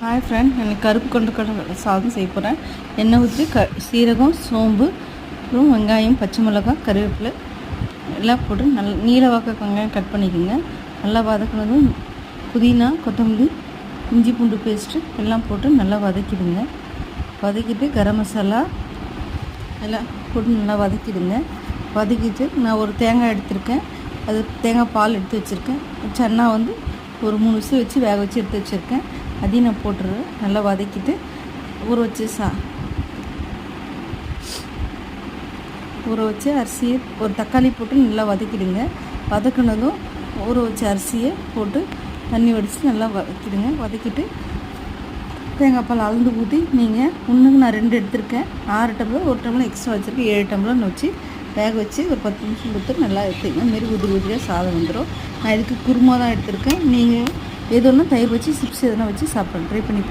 Hi friend, எனக்கு கருப்பு கொண்ட கடலை சாதம் செய்ய போகிறேன். எண்ணெய் ஊற்றி சீரகம், சோம்பு, அப்புறம் வெங்காயம், பச்சை மிளகாய், கருவேப்பிலை எல்லாம் போட்டு நீல வாக்க வெங்காயம் கட் பண்ணிக்கோங்க. நல்லா வதக்கினதும் புதினா, கொத்தமல்லி, இஞ்சி பூண்டு பேஸ்ட்டு எல்லாம் போட்டு நல்லா வதக்கிடுங்க. வதக்கிட்டு கரம் மசாலா எல்லாம் போட்டு நல்லா வதக்கிடுங்க. வதக்கிட்டு நான் ஒரு தேங்காய் எடுத்திருக்கேன், அது தேங்காய் பால் எடுத்து வச்சுருக்கேன். சன்னா ஒரு 3 விசில் வச்சு வேக வச்சு எடுத்து வச்சுருக்கேன். அதையும் நான் போட்டுருவேன். நல்லா வதக்கிட்டு ஊற வச்சு அரிசியை ஒரு தக்காளி போட்டு நல்லா வதக்கிடுங்க. வதக்கினதும் ஊற வச்ச அரிசியை போட்டு தண்ணி வடித்து நல்லா வதக்கிடுங்க. வதக்கிட்டு தேங்காய் பால் அளந்து ஊற்றி நீங்கள் நான் 2 எடுத்திருக்கேன். 6 டம்ளர், 1 டம்ளர் எக்ஸ்ட்ரா வச்சுருக்கேன். 7 டம்ளர்னு வச்சு வேக வச்சு ஒரு 10 நிமிஷம் கொடுத்து நல்லா எடுத்துங்க. மாரி உதிரியாக சாதம் வந்துடும். நான் இதுக்கு குருமா தான் எடுத்திருக்கேன். நீங்கள் எது ஒன்று தயிர் வச்சு சிப்ஸ் எதனா வச்சு சாப்பிட்றேன். ட்ரை பண்ணி பாருங்கள்.